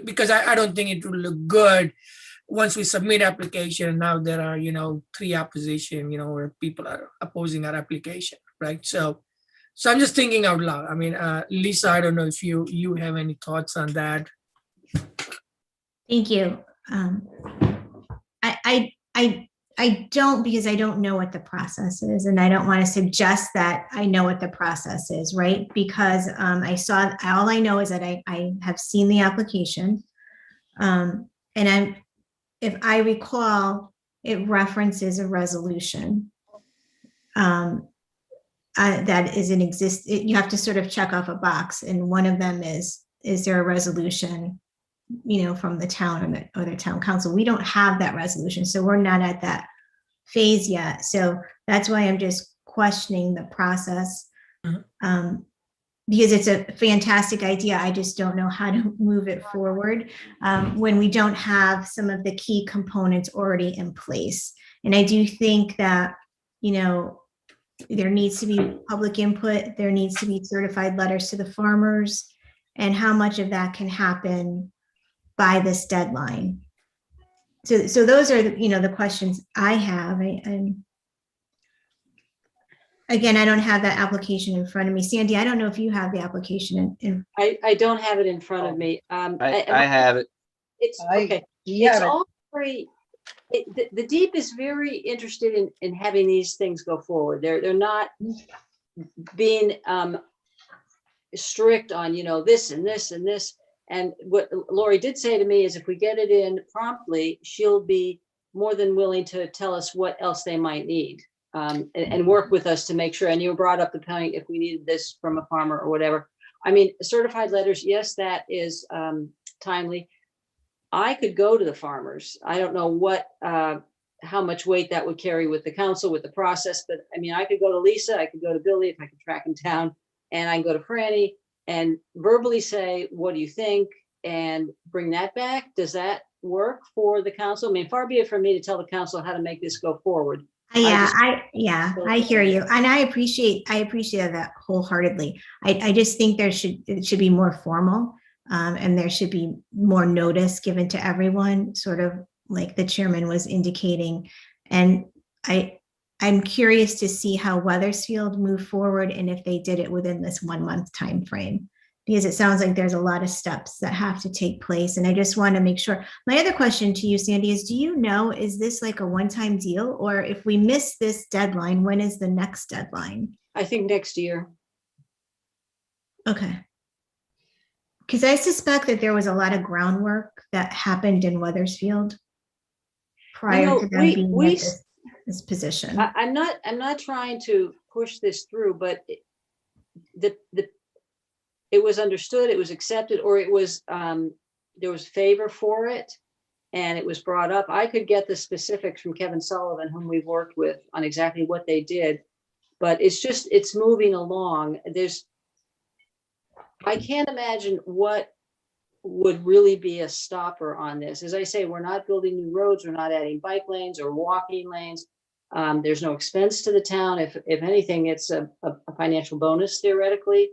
because I don't think it will look good once we submit application and now there are, 3 opposition, where people are opposing our application, right? So I'm just thinking out loud. I mean, Lisa, I don't know if you have any thoughts on that. Thank you. I don't, because I don't know what the process is, and I don't want to suggest that I know what the process is, right? Because all I know is that I have seen the application, and if I recall, it references a resolution that is in you have to sort of check off a box, and one of them is there a resolution, from the town or the town council? We don't have that resolution, so we're not at that phase yet. So that's why I'm just questioning the process, because it's a fantastic idea. I just don't know how to move it forward when we don't have some of the key components already in place. And I do think that, there needs to be public input. There needs to be certified letters to the farmers, and how much of that can happen by this deadline. So those are the questions I have. And again, I don't have that application in front of me. Sandy, I don't know if you have the application in. I don't have it in front of me. I have it. It's okay. It's all very. The DEEP is very interested in having these things go forward. They're not being strict on this and this and this. And what Lori did say to me is, if we get it in promptly, she'll be more than willing to tell us what else they might need, and work with us to make sure. And you brought up the point, if we needed this from a farmer or whatever. I mean, certified letters, yes, that is timely. I could go to the farmers. I don't know how much weight that would carry with the council, with the process, but I mean, I could go to Lisa, I could go to Billy if I could track him down, and I can go to Franny and verbally say, what do you think? And bring that back. Does that work for the council? I mean, far be it from me to tell the council how to make this go forward. I hear you. And I appreciate that wholeheartedly. I just think it should be more formal, and there should be more notice given to everyone, sort of like the chairman was indicating. And I'm curious to see how Wethersfield moved forward, and if they did it within this 1 month time frame, because it sounds like there's a lot of steps that have to take place. And I just want to make sure. My other question to you, Sandy, is is this like a one-time deal, or if we miss this deadline, when is the next deadline? I think next year. Okay. Because I suspect that there was a lot of groundwork that happened in Wethersfield prior to them being in this position. I'm not trying to push this through, but it was understood, it was accepted, or it was there was favor for it, and it was brought up. I could get the specifics from Kevin Sullivan, whom we've worked with, on exactly what they did, but it's moving along. I can't imagine what would really be a stopper on this. As I say, we're not building new roads, we're not adding bike lanes or walking lanes. There's no expense to the town. If anything, it's a financial bonus theoretically.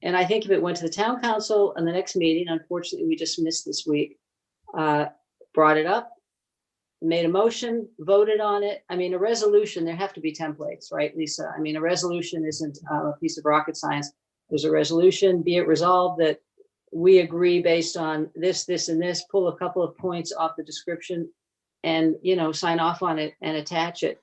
And I think if it went to the town council in the next meeting, unfortunately, we just missed this week, brought it up, made a motion, voted on it. I mean, a resolution, there have to be templates, right, Lisa? I mean, a resolution isn't a piece of rocket science. There's a resolution, be it resolved that we agree based on this, this, and this, pull a couple of points off the description and, sign off on it and attach it.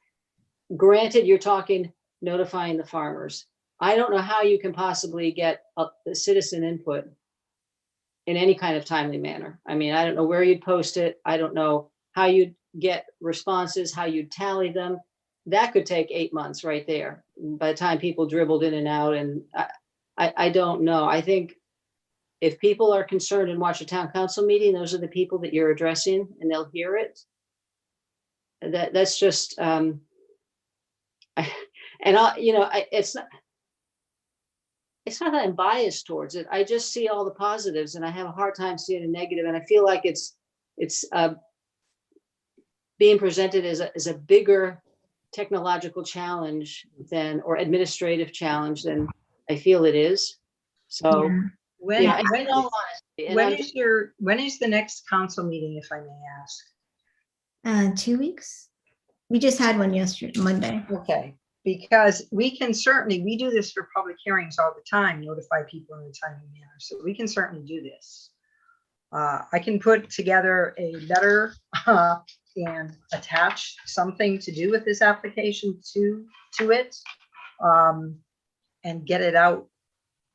Granted, you're talking notifying the farmers. I don't know how you can possibly get the citizen input in any kind of timely manner. I mean, I don't know where you'd post it. I don't know how you'd get responses, how you'd tally them. That could take 8 months right there. By the time people dribbled in and out, and I don't know. I think if people are concerned and watch a town council meeting, those are the people that you're addressing, and they'll hear it. That's just, it's not that I'm biased towards it. I just see all the positives, and I have a hard time seeing a negative. And I feel like it's being presented as a bigger technological challenge or administrative challenge than I feel it is. So When, Yeah, when, in all honesty, and I'm just, when is the next council meeting, if I may ask? 2 weeks. We just had one yesterday, Monday. Okay, because we can certainly, we do this for public hearings all the time, notify people in a timely manner, so we can certainly do this. I can put together a letter and attach something to do with this application to it, and get it out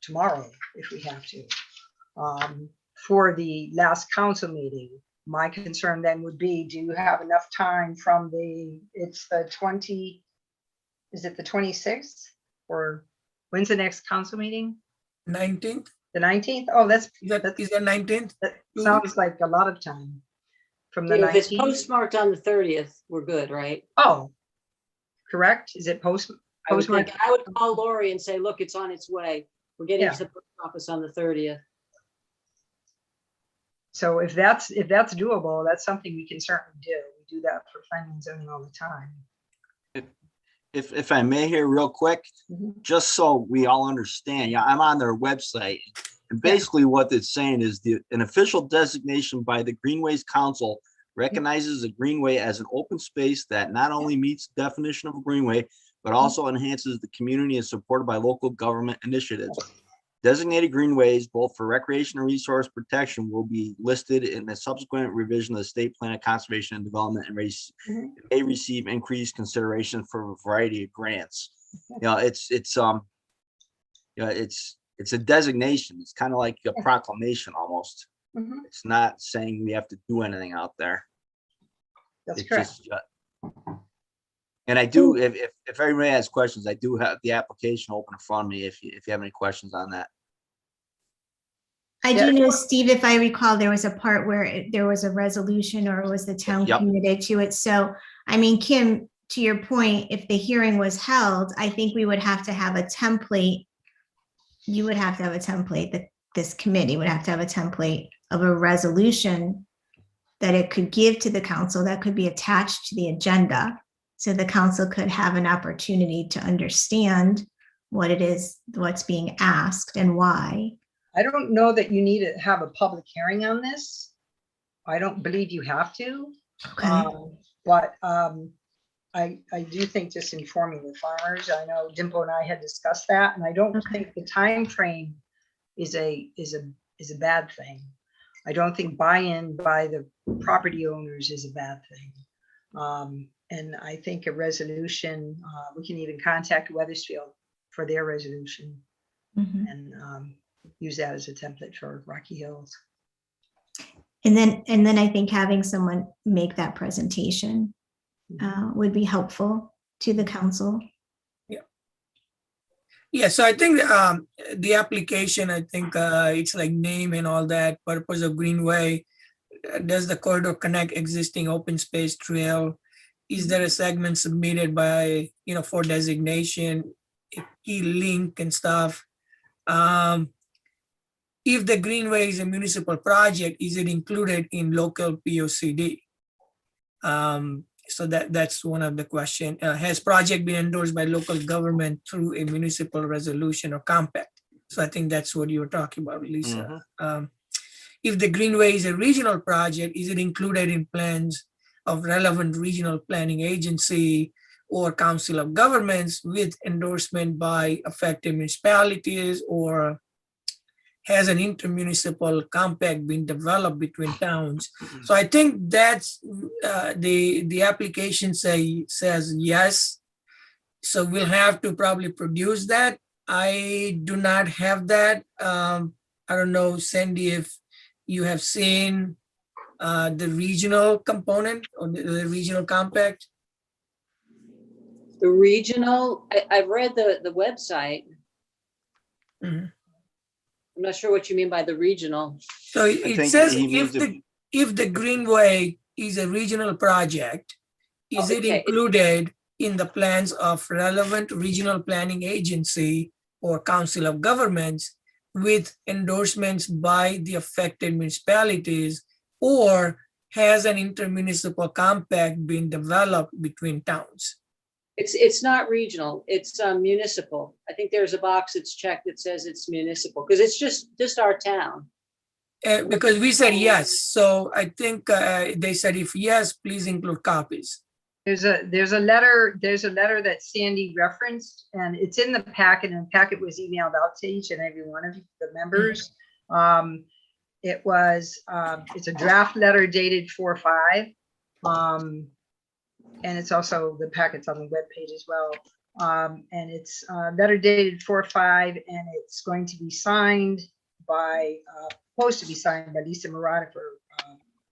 tomorrow if we have to. For the last council meeting, my concern then would be, do you have enough time from it's the 20, is it the 26th? Or when's the next council meeting? 19th? The 19th? Oh, Is that 19th? that sounds like a lot of time. From the if it's 19th? postmarked on the 30th, we're good, right? Oh, correct. Is it I would postmarked? think, I would call Lori and say, look, it's on its way. We're getting Yeah. to the post office on the 30th. So if that's doable, that's something we can certainly do. We do that for planning and zoning all the time. If I may here real quick, Mhm. just so we all understand, yeah, I'm on their website. And Yeah. basically what it's saying is an official designation by the Greenways Council recognizes a greenway as an open space that not only meets the definition of a greenway, but also enhances the community and supported by local government initiatives. Designated greenways, both for recreation and resource protection, will be listed in the subsequent revision of the State Plan of Conservation and Development and Mhm. may receive increased consideration for a variety of grants. You know, it's a designation. It's kind of like a proclamation almost. Mhm. It's not saying we have to do anything out there. That's It's correct. just, and I do, if everybody has questions, I do have the application open in front of me if you have any questions on that. I do know, Steve, if I recall, there was a part where there was a resolution or was the town Yep. committed to it. So, I mean, Kim, to your point, if the hearing was held, I think we would have to have a template. You would have to have a template, that this committee would have to have a template of a resolution that it could give to the council that could be attached to the agenda. So the council could have an opportunity to understand what it is, what's being asked and why. I don't know that you need to have a public hearing on this. I don't believe you have to. Okay. But I do think just informing the farmers, I know Dimple and I had discussed that, and I don't Okay. think the time frame is a bad thing. I don't think buy-in by the property owners is a bad thing. And I think a resolution, we can even contact Weathersfield for their resolution Mhm. and use that as a template for Rocky Hills. And then I think having someone make that presentation would be helpful to the council. Yeah, so I think the application, I think it's like name and all that, purpose of Greenway. Does the corridor connect existing open space trail? Is there a segment submitted by, for designation, a key link and stuff? If the Greenway is a municipal project, is it included in local POCD? So that's one of the question. Has project been endorsed by local government through a municipal resolution or compact? So I think that's what you were talking about, Lisa. If the Greenway is a regional project, is it included in plans of relevant regional planning agency or council of governments with endorsement by affected municipalities, or has an intermunicipal compact been developed between towns? So I think that's the application says yes. So we'll have to probably produce that. I do not have that. I don't know, Sandy, if you have seen the regional component or the regional compact. The regional, I've read the website. Mhm. I'm not sure what you mean by the regional. So it think says he means if the Greenway is a regional project, is it Okay. included in the plans of relevant regional planning agency or council of governments with endorsements by the affected municipalities, or has an intermunicipal compact been developed between towns? It's not regional, it's municipal. I think there's a box that's checked that says it's municipal, because it's just our town. Because we said yes, so I think they said if yes, please include copies. There's a letter that Sandy referenced, and it's in the packet, and the packet was emailed out to each and every one of the members. It's a draft letter dated 4/5. And it's also, the packet's on the webpage as well. And it's a letter dated 4/5, and it's going to be signed by, supposed to be signed by Lisa Murata for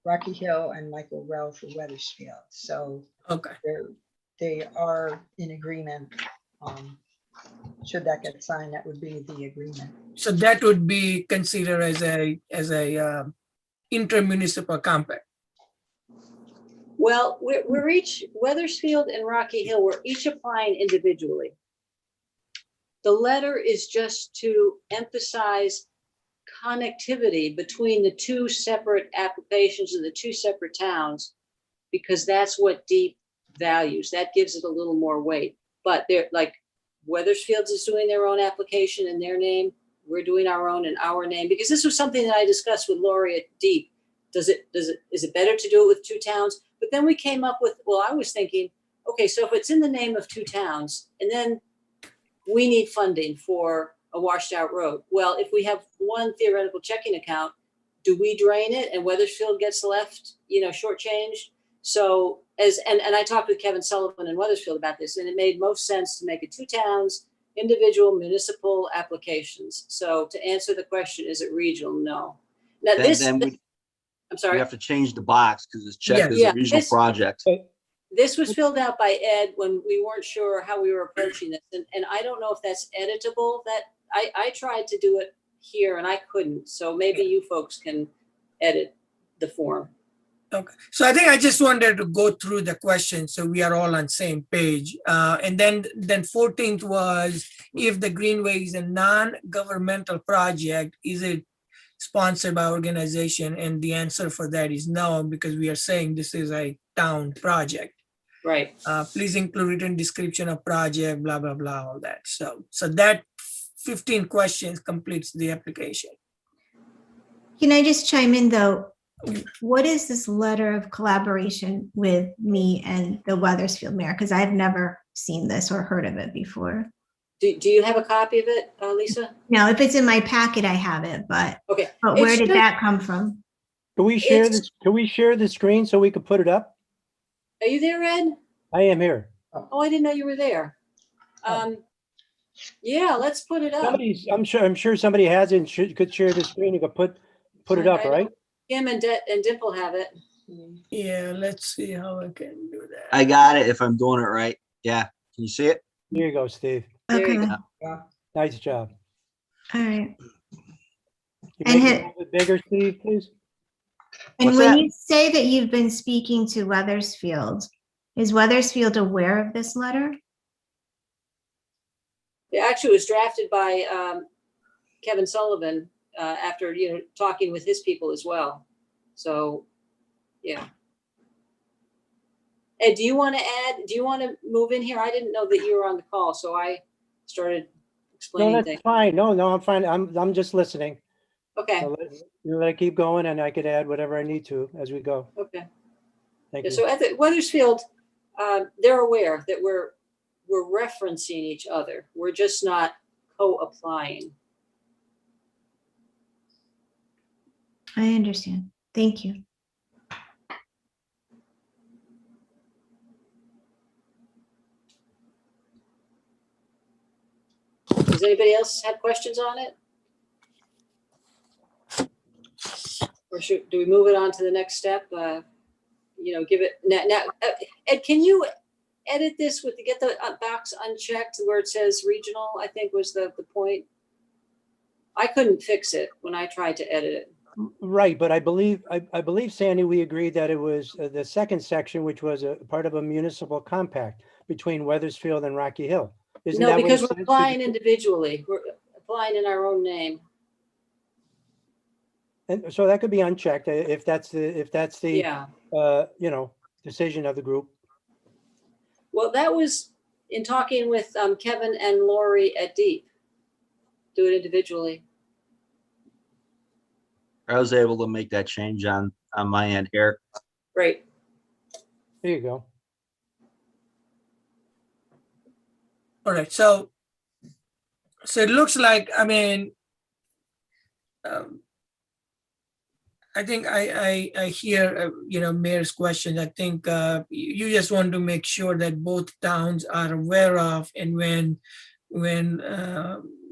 Rocky Hill and Michael Rell for Weathersfield. So Okay, they are in agreement. Should that get signed, that would be the agreement. so that would be considered as a intermunicipal compact. Well, we're each, Weathersfield and Rocky Hill, we're each applying individually. The letter is just to emphasize connectivity between the two separate applications of the two separate towns, because that's what Deep values. That gives it a little more weight. But they're like, Weathersfield is doing their own application in their name. We're doing our own in our name, because this was something that I discussed with Lori at Deep. Is it better to do it with two towns? But then we came up with, well, I was thinking, okay, so if it's in the name of two towns, and then we need funding for a washed out road. Well, if we have one theoretical checking account, do we drain it and Weathersfield gets left, shortchanged? So and I talked with Kevin Sullivan in Weathersfield about this, and it made most sense to make it two towns, individual municipal applications. So to answer the question, is it regional? No. Now I'm sorry. We have to change the box because it's checked as Yeah, a regional project. This was filled out by Ed when we weren't sure how we were approaching this. And I don't know if that's editable. That I tried to do it here and I couldn't. So maybe you folks can edit the form. Okay, so I think I just wanted to go through the questions so we are all on same page. And then 14th was, if the Greenway is a non-governmental project, is it sponsored by organization? And the answer for that is no, because we are saying this is a town project. Right. Please include written description of project, blah, blah, blah, all that. So that 15 questions completes the application. Can I just chime in though? What is this letter of collaboration with me and the Weathersfield mayor? Because I've never seen this or heard of it before. Do you have a copy of it, Lisa? No, if it's in my packet, I have it, but Okay. where did that come from? Can we share this? Can we share the screen so we can put it up? Are you there, Ed? I am here. Oh, I didn't know you were there. Yeah, let's put it up. I'm sure somebody has it and could share the screen. You could put it up, right? Kim and Dimple have it. Yeah, let's see how I can do that. I got it if I'm doing it right. Yeah. Can you see it? Here you go, Steve. There you Okay, go. Yeah. Nice job. all right. You And make it a little bit bigger, Steve, please. And What's when that? you say that you've been speaking to Weathersfield, is Weathersfield aware of this letter? It actually was drafted by Kevin Sullivan after talking with his people as well. So, yeah. Ed, do you want to add? Do you want to move in here? I didn't know that you were on the call, so I started No, explaining that's things. fine. No, I'm fine. I'm just listening. Okay. So let it keep going, and I could add whatever I need to as we go. Okay. Thank Yeah, you. so at the Weathersfield, they're aware that we're referencing each other. We're just not co-applying. I understand. Thank you. Does anybody else have questions on it? Or do we move it on to the next step? Give it now. Ed, can you edit this get the box unchecked where it says regional? I think was the point. I couldn't fix it when I tried to edit it. Right, but I believe Sandy, we agreed that it was the second section, which was a part of a municipal compact between Weathersfield and Rocky Hill. Isn't that No, what it because we're says? applying individually. We're applying in our own name. And so that could be unchecked if that's the Yeah. decision of the group. Well, that was in talking with Kevin and Lori at Deep, do it individually. I was able to make that change on my end here. Great. There you go. All right, so it looks like, I mean, I think I hear, Mayor's question. I think you just want to make sure that both towns are aware of, and when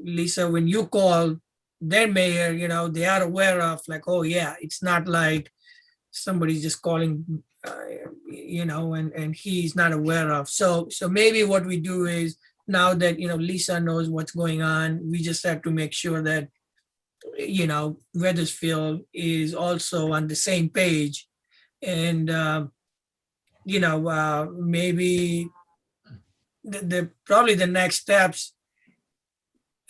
Lisa, when you call their mayor, they are aware of, like, oh yeah, it's not like somebody's just calling, and he's not aware of. So maybe what we do is, now that, Lisa knows what's going on, we just have to make sure that, Weathersfield is also on the same page. And, maybe probably the next steps.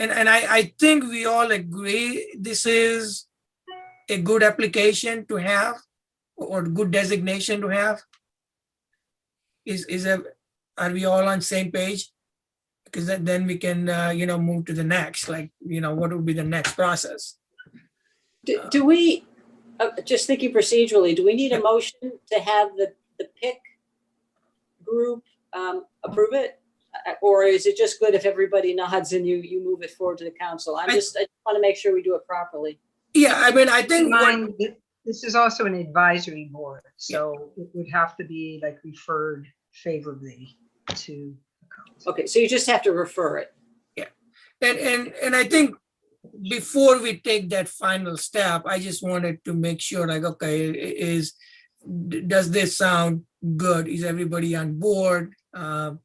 And I think we all agree this is a good application to have, or good designation to have. Are we all on same page? Because then we can, move to the next, like, what would be the next process? Do we, just thinking procedurally, do we need a motion to have the PIC group approve it? Or is it just good if everybody nods and you move it forward to the council? I just want to make sure we do it properly. Yeah, I mean, I think This is also an advisory board, so it would have to be like referred favorably to the council. Okay, so you just have to refer it. and I think before we take that final step, I just wanted to make sure, like, okay, does this sound good? Is everybody on board? And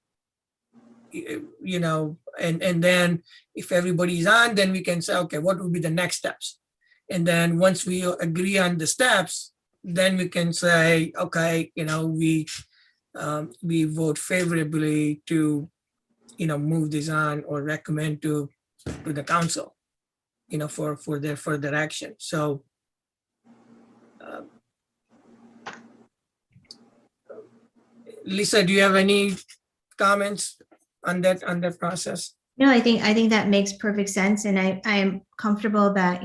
then if everybody's on, then we can say, okay, what would be the next steps? And then once we agree on the steps, then we can say, okay, we vote favorably to, move this on, or recommend to the council, for their further action. So Lisa, do you have any comments on that process? No, I think that makes perfect sense. And I am comfortable that,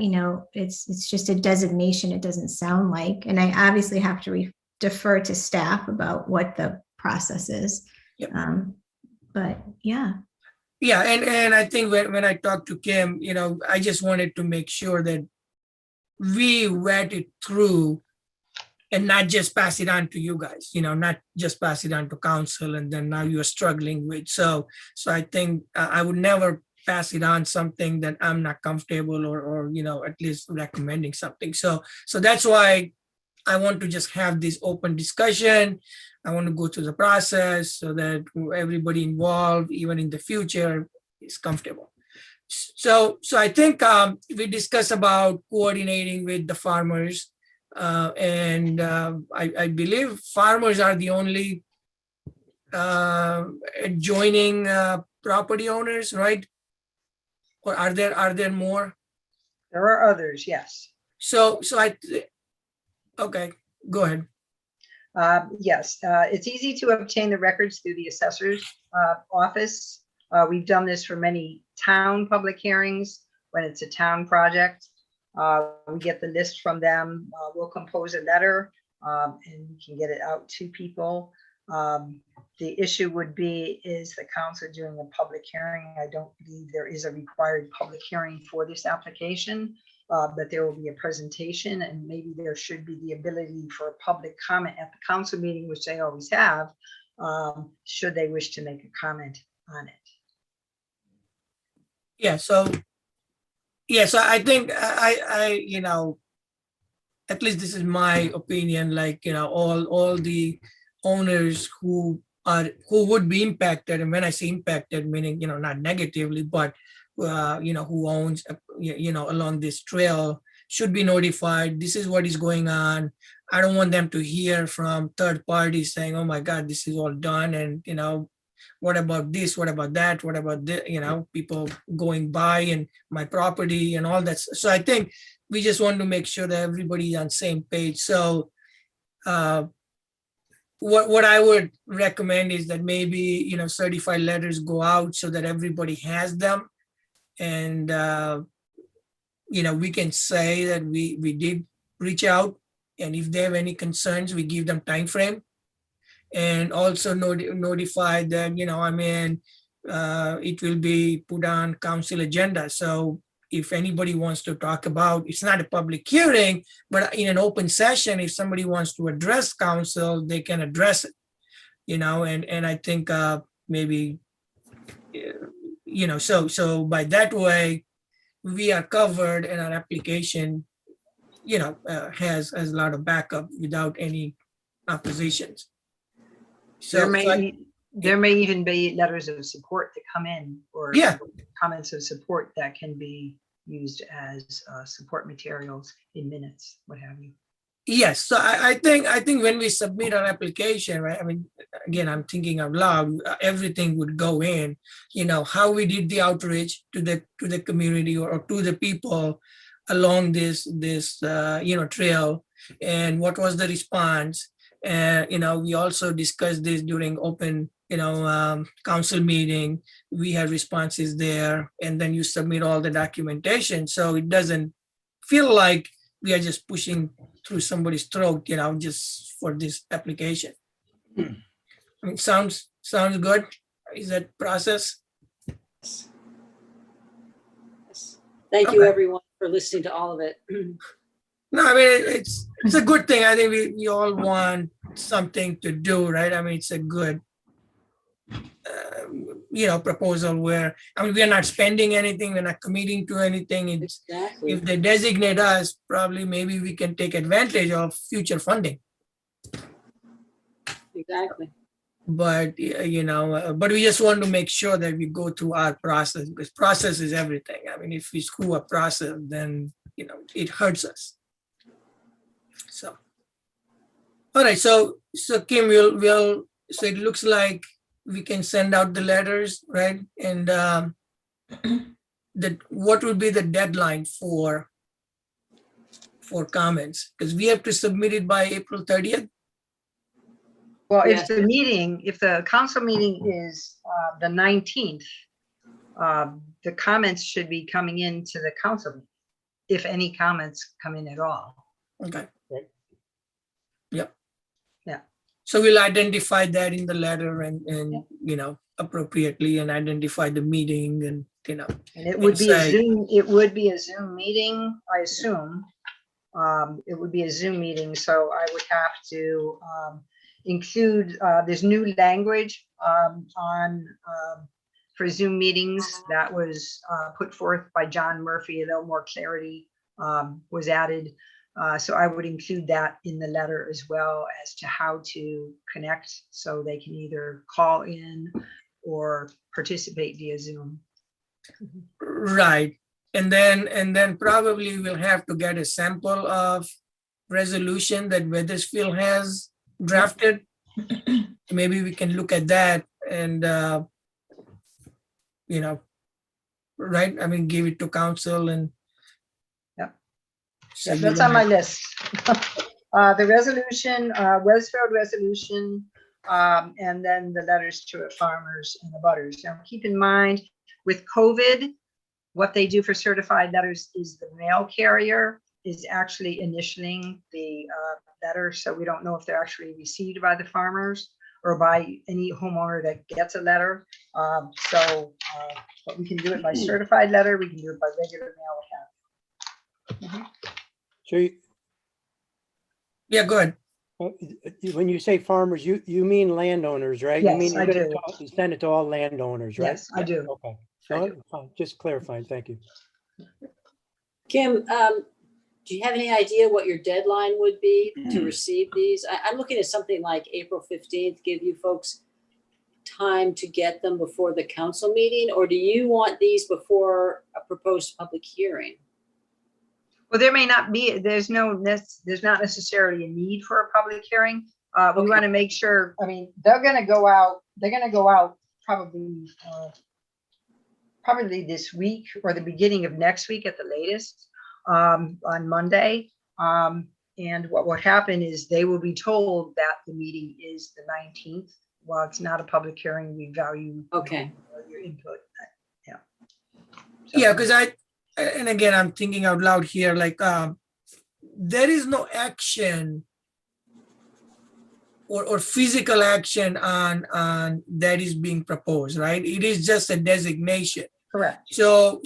it's just a designation. It doesn't sound like, and I obviously have to defer to staff about what the process is. Yep. But yeah. Yeah, and I think when I talked to Kim, I just wanted to make sure that we read it through and not just pass it on to you guys, not just pass it on to council, and then now you're struggling with. So I think I would never pass it on something that I'm not comfortable, or at least recommending something. So that's why I want to just have this open discussion. I want to go through the process so that everybody involved, even in the future, is comfortable. So I think we discussed about coordinating with the farmers. And I believe farmers are the only adjoining property owners, right? Or are there more? There are others, yes. Okay, go ahead. Yes, it's easy to obtain the records through the assessor's office. We've done this for many town public hearings when it's a town project. We get the list from them. We'll compose a letter and we can get it out to people. The issue would be, is the council doing a public hearing? I don't believe there is a required public hearing for this application, but there will be a presentation, and maybe there should be the ability for a public comment at the council meeting, which they always have, should they wish to make a comment on it. Yeah, so I think I at least this is my opinion, like, all the owners who would be impacted, and when I say impacted, meaning, not negatively, but who owns, along this trail, should be notified. This is what is going on. I don't want them to hear from third parties saying, oh my God, this is all done, and what about this, what about that, what about the, people going by and my property and all that. So I think we just want to make sure that everybody's on the same page. So what I would recommend is that maybe, certified letters go out so that everybody has them. And, we can say that we did reach out, and if they have any concerns, we give them time frame. And also notify them, it will be put on council agenda. So if anybody wants to talk about, it's not a public hearing, but in an open session, if somebody wants to address council, they can address it, and I think maybe, so by that way, we are covered, and our application, has a lot of backup without any oppositions. There So I- may, there may even be letters of support that come in, or Yeah. comments of support that can be used as support materials in minutes, what have you. Yes, so I think when we submit our application, right, I mean, again, I'm thinking out loud, everything would go in, how we did the outreach to the community, or to the people along this trail, and what was the response. And, we also discussed this during open, council meeting. We had responses there, and then you submit all the documentation. So it doesn't feel like we are just pushing through somebody's throat, just for this application. I mean, sounds good. Is that process? Thank you, Okay. everyone, for listening to all of it. No, I mean, it's a good thing. I think we all want something to do, right? I mean, it's a good, proposal where, I mean, we are not spending anything, we're not committing to anything. It's, Exactly. if they designate us, probably maybe we can take advantage of future funding. Exactly. But, but we just want to make sure that we go through our process, because process is everything. I mean, if we screw up process, then, it hurts us. So, all right, so Kim, so it looks like we can send out the letters, right? And what would be the deadline for comments? Because we have to submit it by April 30th. Well, Yes. if the council meeting is the 19th, the comments should be coming into the council, meeting, if any comments come in at all. Okay. Right. Yep. Yeah. So we'll identify that in the letter, and appropriately, and identify the meeting, and And it would be a say- Zoom, it would be a Zoom meeting, I assume. It would be a Zoom meeting, so I would have to include, there's new language for Zoom meetings that was put forth by John Murphy. A little more clarity was added. So I would include that in the letter, as well as to how to connect, so they can either call in or participate via Zoom. Right. And then probably we'll have to get a sample of resolution that Weathersfield has drafted. Maybe we can look at that and, right, I mean, give it to council and. Yep. So Yeah, that's on my list. The resolution, Westfield resolution, and then the letters to farmers and the butters. Now, keep in mind, with COVID, what they do for certified letters is the mail carrier is actually initialing the letter. So we don't know if they're actually received by the farmers or by any homeowner that gets a letter. But we can do it by certified letter. We can do it by regular mail. So Yeah, go ahead. when you say farmers, you mean landowners, right? You Yes, mean I you're gonna do. send it to all landowners, right? Yes, I do. Okay. I No, do. fine. Just clarifying. Thank you. Kim, do you have any idea what your deadline would be to receive these? I'm looking at something like April 15th, give you folks time to get them before the council meeting, or do you want these before a proposed public hearing? Well, there may not be, there's not necessarily a need for a public hearing. We Okay. want to make sure, I mean, they're going to go out probably this week or the beginning of next week at the latest, on Monday. And what will happen is they will be told that the meeting is the 19th. While it's not a public hearing, we value Okay. your input. Yeah. Yeah, because and again, I'm thinking out loud here, like, there is no action or physical action on that is being proposed, right? It is just a designation. Correct. So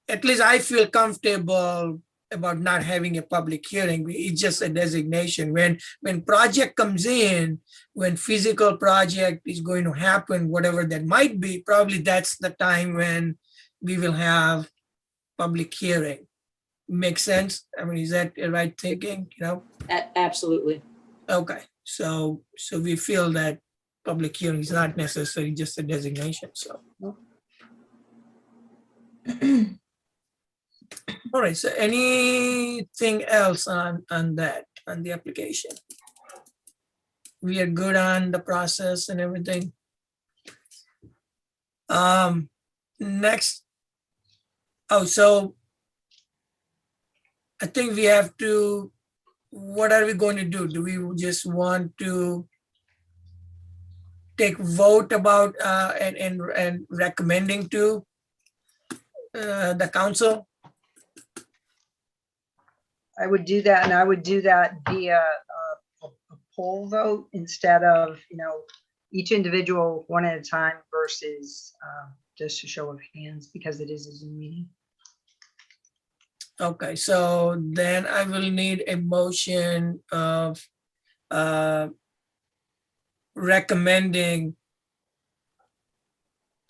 at least I feel comfortable about not having a public hearing. It's just a designation. When project comes in, when physical project is going to happen, whatever that might be, probably that's the time when we will have public hearing. Makes sense? I mean, is that the right thinking? You know? Absolutely. Okay. So we feel that public hearing is not necessarily just a designation. So. All right, so anything else on that, on the application? We are good on the process and everything. Next. Oh, so I think we have to, what are we going to do? Do we just want to take vote about and recommending to the council? I would do that, and I would do that via a poll vote instead of, each individual one at a time versus just a show of hands, because it is a Zoom meeting. Okay, so then I will need a motion of recommending,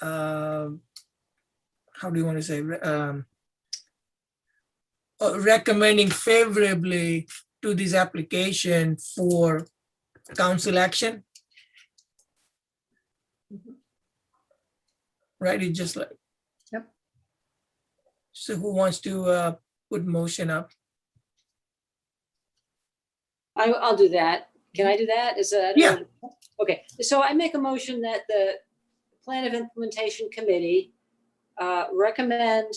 how do you want to say, recommending favorably to this application for council action. Right, it's just like. Yep. So who wants to put motion up? I'll do that. Can I do that? Is that? Yeah. Okay, so I make a motion that the Plan of Implementation Committee recommend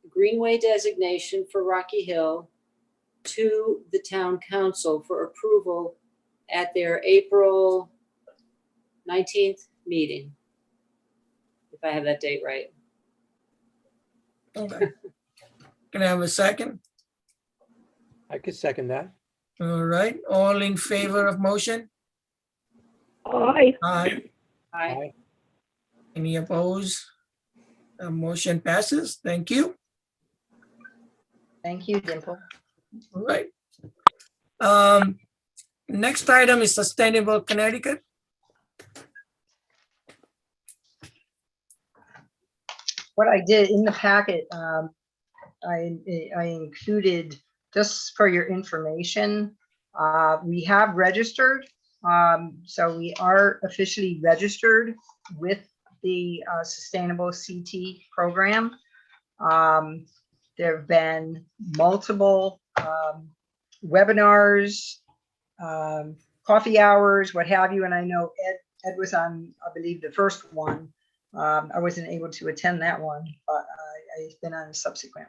Greenway designation for Rocky Hill to the town council for approval at their April 19th meeting. If I have that date right. Okay. Can I have a second? I could second that. All right, all in favor of motion? Aye. Aye. Aye. Any opposed? Motion passes. Thank you. Thank you, Dimple. All right. Next item is Sustainable Connecticut. What I did in the packet, I included, just for your information, we have registered. So we are officially registered with the Sustainable CT program. There have been multiple webinars, coffee hours, what have you. And I know Ed was on, I believe, the first one. I wasn't able to attend that one, but I've been on a subsequent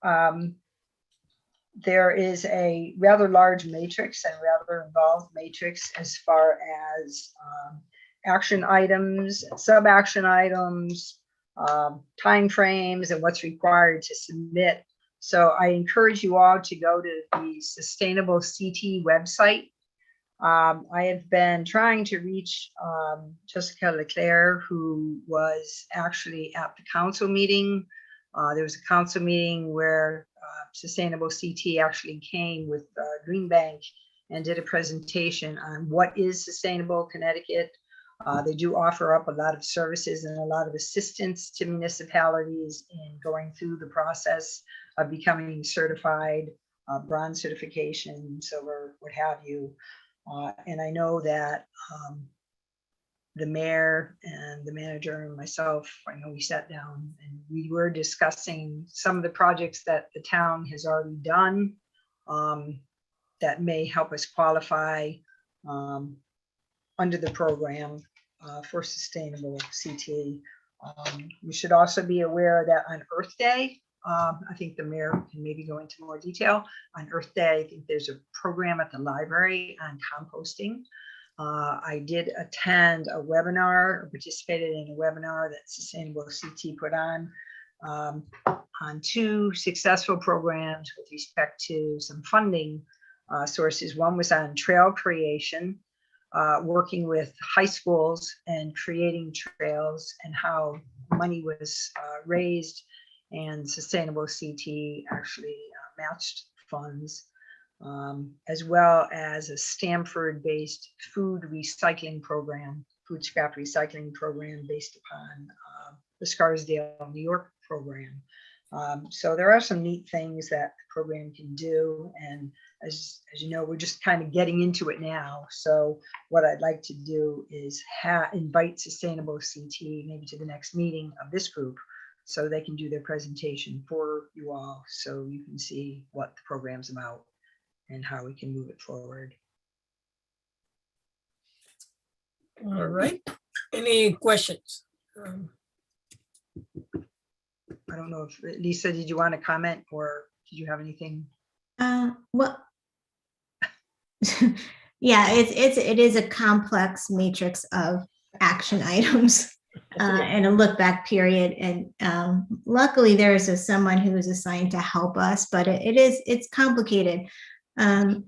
one. There is a rather large matrix and rather involved matrix as far as action items, sub-action items, timeframes, and what's required to submit. So I encourage you all to go to the Sustainable CT website. I have been trying to reach Jessica Leclerc, who was actually at the council meeting. There was a council meeting where Sustainable CT actually came with Green Bank and did a presentation on what is Sustainable Connecticut. They do offer up a lot of services and a lot of assistance to municipalities in going through the process of becoming certified, bronze certification, silver, what have you. And I know that the mayor and the manager and myself, I know we sat down and we were discussing some of the projects that the town has already done that may help us qualify under the program for Sustainable CT. We should also be aware that on Earth Day, I think the mayor can maybe go into more detail. On Earth Day, I think there's a program at the library on composting. I did attend a webinar, or participated in a webinar that Sustainable CT put on 2 successful programs with respect to some funding sources. One was on trail creation, working with high schools and creating trails, and how money was raised, and Sustainable CT actually matched funds, as well as a Stanford-based food recycling program, food scrap recycling program based upon the Scarsdale, New York program. So there are some neat things that the program can do. And as you know, we're just kind of getting into it now. So what I'd like to do is invite Sustainable CT maybe to the next meeting of this group, so they can do their presentation for you all, so you can see what the program's about and how we can move it forward. All right. Any questions? I don't know if Lisa, did you want to comment, or did you have anything? Well, yeah, it is a complex matrix of action items and a look back period. And luckily there is someone who is assigned to help us, but it's complicated. There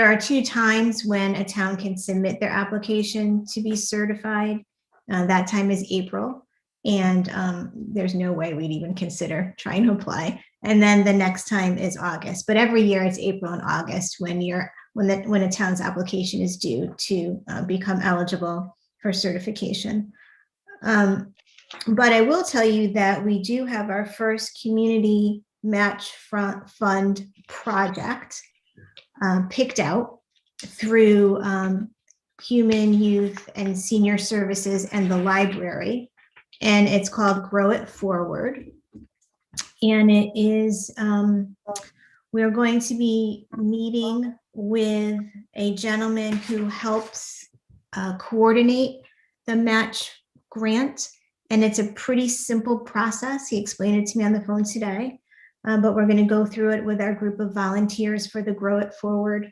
are 2 times when a town can submit their application to be certified. That time is April, and there's no way we'd even consider trying to apply. And then the next time is August. But every year it's April and August when a town's application is due to become eligible for certification. But I will tell you that we do have our first community match fund project picked out through Human, Youth, and Senior Services and the library. And it's called Grow It Forward. And it is, we're going to be meeting with a gentleman who helps coordinate the match grant. And it's a pretty simple process. He explained it to me on the phone today. But we're going to go through it with our group of volunteers for the Grow It Forward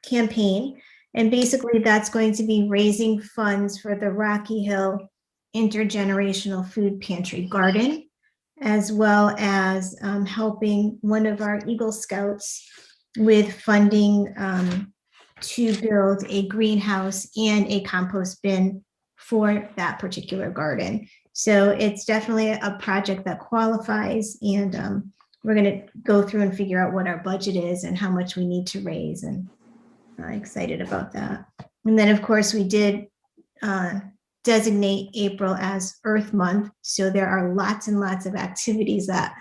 campaign. And basically that's going to be raising funds for the Rocky Hill Intergenerational Food Pantry Garden, as well as helping one of our Eagle Scouts with funding to build a greenhouse and a compost bin for that particular garden. So it's definitely a project that qualifies, and we're going to go through and figure out what our budget is and how much we need to raise, and I'm excited about that. And then of course we did designate April as Earth Month. So there are lots and lots of activities that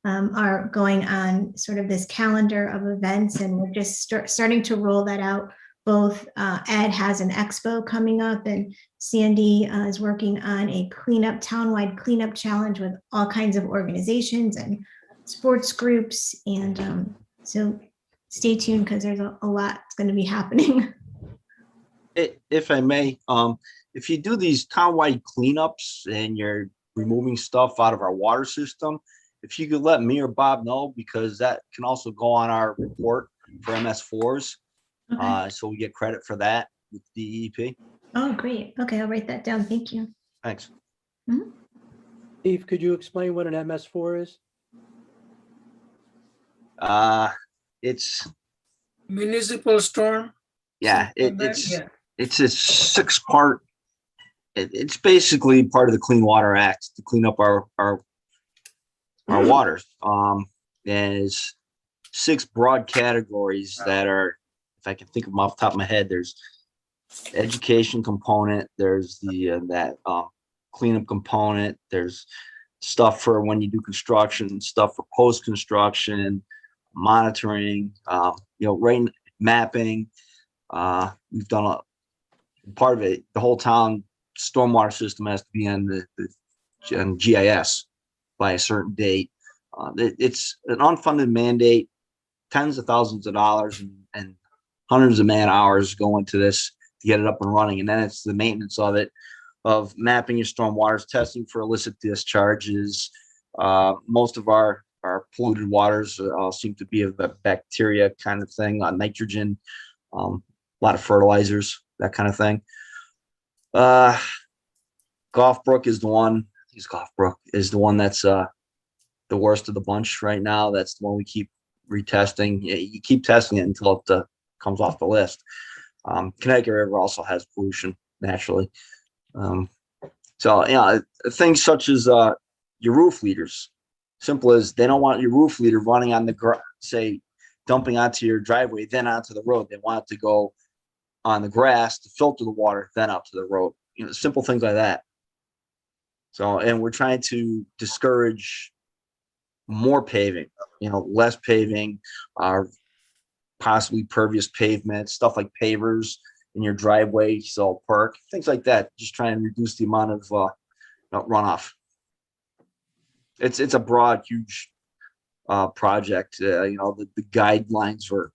are going on sort of this calendar of events, and we're just starting to roll that out. Both Ed has an expo coming up, and Sandy is working on a townwide cleanup challenge with all kinds of organizations and sports groups. And so stay tuned, because there's a lot that's going to be happening. If I may, if you do these townwide cleanups and you're removing stuff out of our water system, if you could let me or Bob know, because that can also go on our report for MS4s. Okay. So we get credit for that with DEP. Oh, great. Okay, I'll write that down. Thank you. Thanks. Mhm. Steve, could you explain what an MS4 is? It's Municipal storm. yeah, something like that? it's Yeah. it's a 6-part. It's basically part of the Clean Water Act to clean up our waters. There's 6 broad categories that are, if I can think of them off the top of my head, there's education component, there's the that cleanup component, there's stuff for when you do construction, stuff for post construction, monitoring, rain mapping. We've done a part of it. The whole town stormwater system has to be on the GIS by a certain date. It's an unfunded mandate. Tens of thousands of dollars and hundreds of man hours go into this to get it up and running. And then it's the maintenance of it, of mapping your storm waters, testing for illicit discharges, Most of our polluted waters seem to be of a bacteria kind of thing, nitrogen, a lot of fertilizers, that kind of thing. Golf Brook is the one. Golf Brook is the one that's the worst of the bunch right now. That's the one we keep retesting. You keep testing it until it comes off the list. Connecticut River also has pollution naturally. So yeah, things such as your roof leaders. Simple as they don't want your roof leader running on the say dumping onto your driveway, then onto the road. They want it to go on the grass to filter the water, then up to the road. Simple things like that. So, and we're trying to discourage more paving, less paving, possibly pervious pavement, stuff like pavers in your driveway, so perk, things like that. Just trying to reduce the amount of runoff. It's a broad, huge project. The guidelines were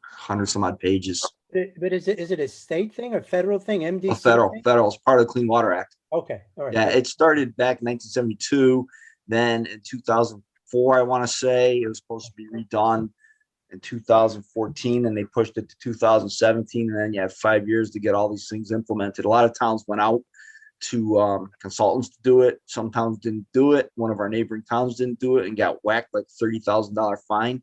hundreds some odd pages. But is it a state thing or federal thing? MDC? Federal is part of the Clean Water Act. Okay, all right. Yeah, it started back in 1972. Then in 2004, I want to say it was supposed to be redone in 2014, and they pushed it to 2017. And then you have 5 years to get all these things implemented. A lot of towns went out to consultants to do it. Some towns didn't do it. One of our neighboring towns didn't do it and got whacked like $30,000 fine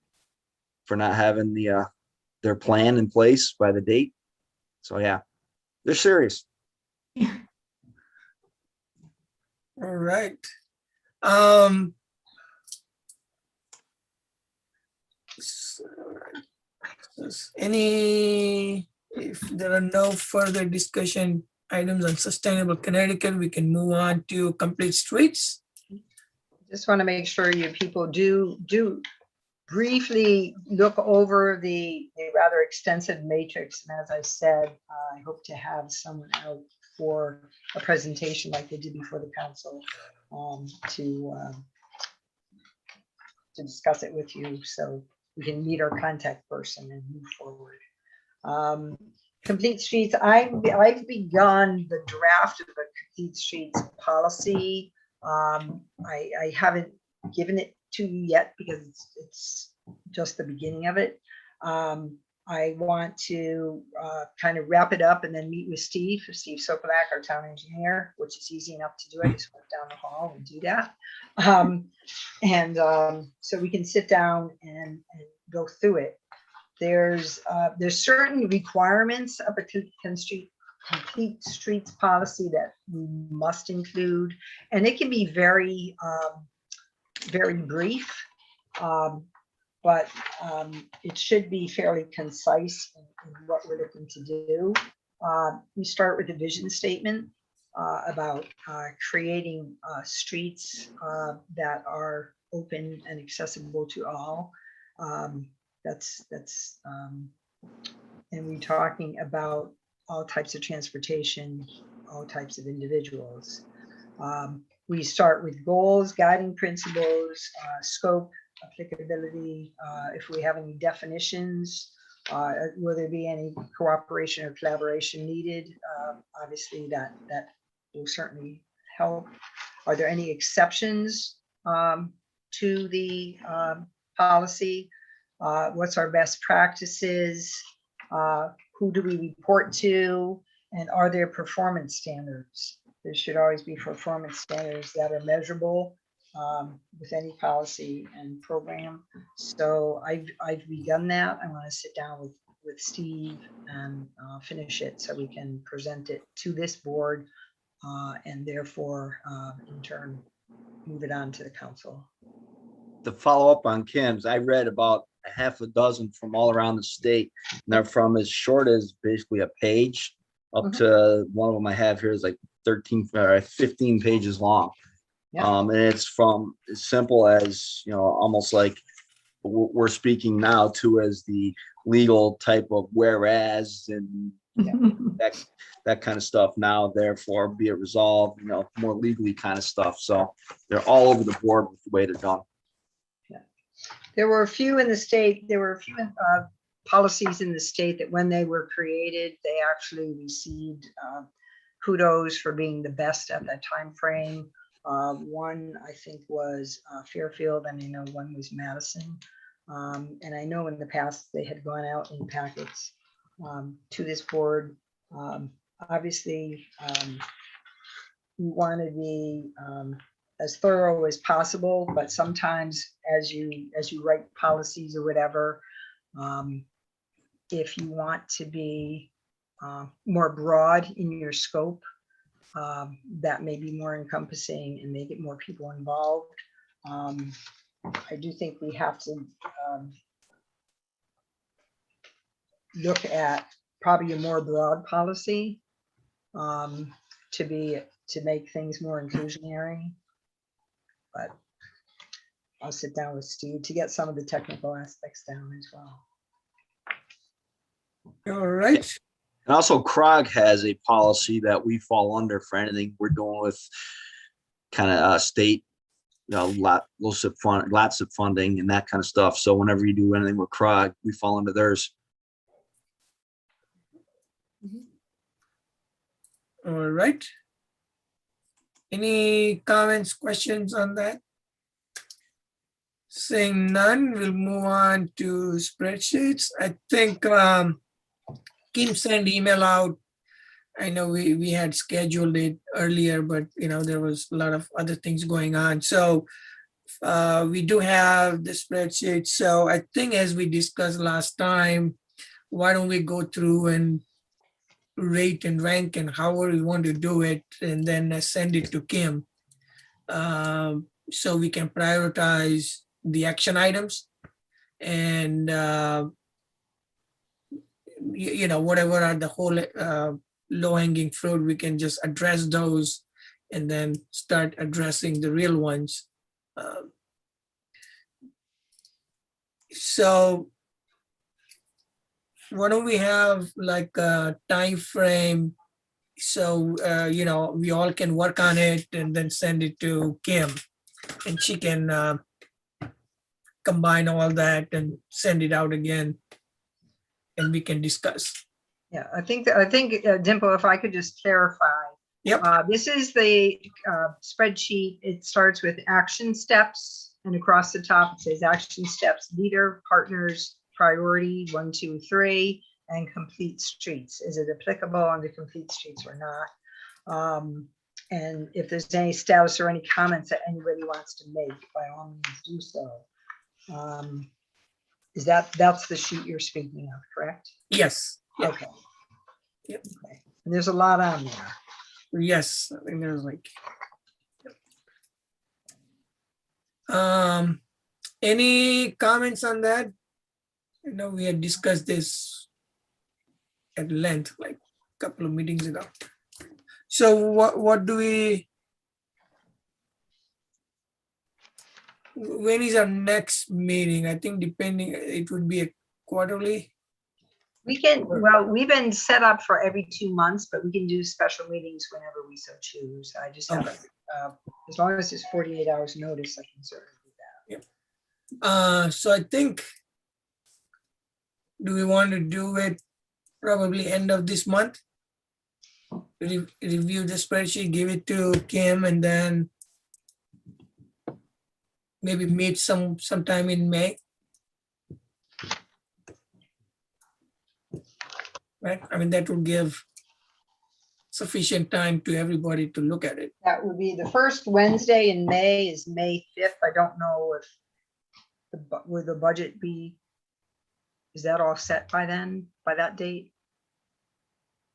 for not having their plan in place by the date. So yeah, they're serious. All right. If there are no further discussion items on sustainable Connecticut, we can move on to complete streets. Just want to make sure you people do briefly look over the rather extensive matrix. And as I said, I hope to have someone out for a presentation like they did before the council to discuss it with you, so we can meet our contact person and move forward. Complete streets. I've begun the draft of a complete streets policy. I haven't given it to you yet because it's just the beginning of it. I want to kind of wrap it up and then meet with Steve Sokolak, our town engineer, which is easy enough to do. I just went down the hall and do that. So we can sit down and go through it. There's certain requirements of a complete streets policy that we must include, and it can be very brief, but it should be fairly concise in what we're looking to do. We start with a vision statement about creating streets that are open and accessible to all. And we're talking about all types of transportation, all types of individuals. We start with goals, guiding principles, scope, applicability. If we have any definitions, will there be any cooperation or collaboration needed? Obviously, that will certainly help. Are there any exceptions to the policy? What's our best practices? Who do we report to? And are there performance standards? There should always be performance standards that are measurable with any policy and program. So I've begun that. I want to sit down with Steve and finish it so we can present it to this board and therefore in turn move it on to the council. To follow up on Kim's, I read about a half a dozen from all around the state, and they're from as short as basically a page up to one of them I have here is like 13 or 15 pages long. Yeah. And it's from as simple as, almost like we're speaking now to as the legal type of whereas and that kind of stuff now, therefore be it resolved, more legally kind of stuff. So they're all over the board with the way they're done. There were a few in the state, policies in the state that when they were created, they actually received kudos for being the best at that time frame. One, I think, was Fairfield, and I know one was Madison. And I know in the past they had gone out in packets to this board. Obviously, we want to be as thorough as possible, but sometimes as you write policies or whatever, if you want to be more broad in your scope, that may be more encompassing and may get more people involved. I do think we have to look at probably a more broad policy to make things more inclusionary. But I'll sit down with Steve to get some of the technical aspects down as well. All right. And also CROG has a policy that we fall under for anything we're doing with kind of state, lots of funding and that kind of stuff. So whenever you do anything with CROG, we fall under theirs. All right. Any comments, questions on that? Saying none, we'll move on to spreadsheets. I think Kim sent email out. I know we had scheduled it earlier, but there was a lot of other things going on. So we do have the spreadsheet. So I think as we discussed last time, why don't we go through and rate and rank and however we want to do it, and then send it to Kim so we can prioritize the action items and whatever are the whole low-hanging fruit, we can just address those and then start addressing the real ones. So why don't we have like a time frame so we all can work on it and then send it to Kim, and she can combine all that and send it out again, and we can discuss. Yeah, I think Dimple, if I could just clarify. Yep. This is the spreadsheet. It starts with action steps, and across the top it says action steps, leader, partners, priority 1, 2, 3, and complete streets. Is it applicable under complete streets or not? And if there's any status or any comments that anybody wants to make, by all means do so. That's the sheet you're speaking of, correct? Yes. Yep. Okay. Yep. Okay. And there's a lot on there. Yes, I think there's like. Any comments on that? I know we had discussed this at length, like a couple of meetings ago. So what do we? When is our next meeting? I think depending, it would be a quarterly. We can, well, we've been set up for every 2 months, but we can do special meetings whenever we so choose. I just have, as long as it's 48 hours notice, I can certainly do that. So I think, do we want to do it probably end of this month? Review the spreadsheet, give it to Kim, and then maybe meet sometime in May. Right? I mean, that will give sufficient time to everybody to look at it. That would be the first Wednesday in May is May 5th. I don't know if would the budget be, is that all set by then, by that date?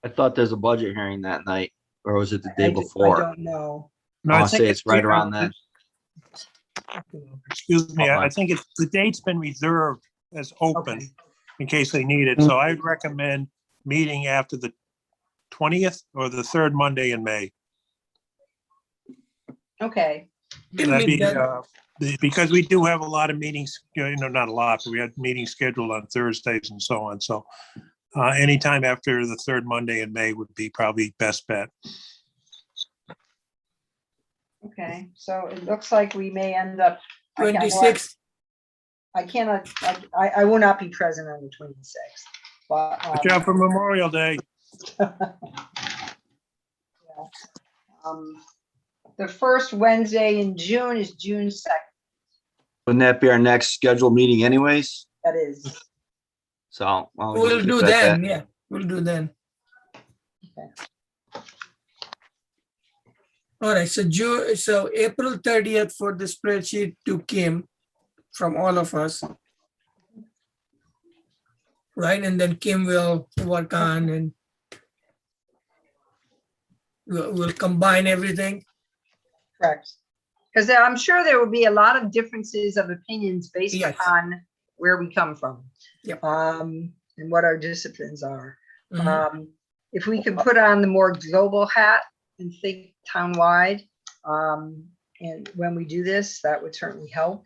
I thought there's a budget hearing that night, or was it the day I before? don't know. No, I'll I think say it's right around then. Excuse me, I think it's, the date's been reserved as open Okay. in case they need it. So I'd recommend meeting after the 20th or the third Monday in May. Okay. That'd be, because we do have a lot of meetings, not a lot, but we had meetings scheduled on Thursdays and so on. So anytime after the third Monday in May would be probably best bet. Okay, so it looks like we may end up. 26th. I will not be present on the 26th. But, Watch out for Memorial Day. The first Wednesday in June is June 2nd. Wouldn't that be our next scheduled meeting anyways? That is. So. why don't we just We'll keep do it at that? then, yeah, we'll do then. All right, so April 30th for the spreadsheet to Kim from all of us. Right, and then Kim will work on and we'll combine everything. Correct. Because I'm sure there will be a lot of differences of opinions based Yes. upon where we come from. Yep. And what our disciplines are. Mhm. If we could put on the more global hat and think townwide, and when we do this, that would certainly help.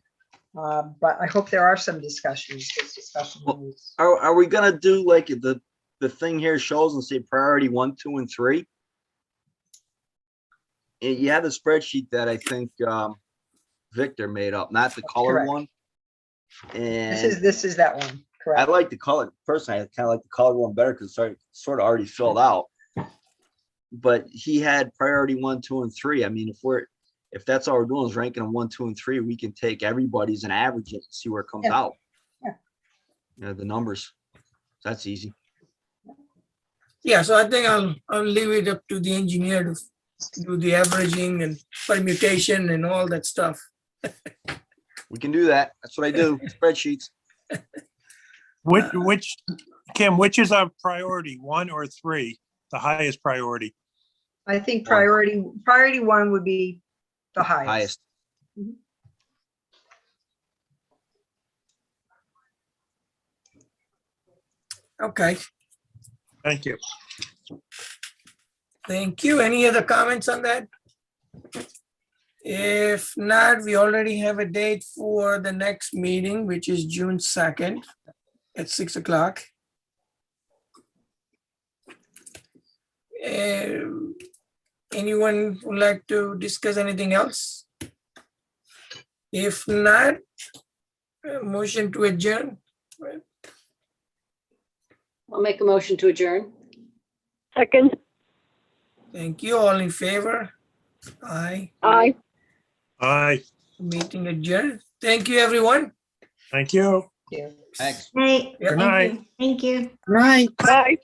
But I hope there are some discussions. This discussion Well, is- Are we gonna do like the thing here shows and say priority 1, 2, and 3? And you have the spreadsheet that I think Victor made up, not the colored Correct. one. And This is that one, I correct? like the color. Personally, I kind of like the colored one better because it's sort of already filled out. But he had priority 1, 2, and 3. I mean, if that's all we're doing is ranking them 1, 2, and 3, we can take everybody's and average it and see where it comes Yeah. out. Yeah. You know, the numbers. That's easy. Yeah, so I think I'll leave it up to the engineer to do the averaging and permutation and all that stuff. We can do that. That's what I do. Spreadsheets. Kim, which is our priority, 1 or 3, the highest priority? I think priority 1 would be the highest. Highest. Okay, Thank you. thank you. Any other comments on that? If not, we already have a date for the next meeting, which is June 2nd at 6 o'clock. Anyone would like to discuss anything else? If not, motion to adjourn. I'll make a motion to adjourn. Second. Thank you. All in favor? Aye. Aye. Aye, Meeting adjourned. Thank you, everyone. thank you. Yeah. Thanks. Right. Good Thank night. you. Thank you. Bye.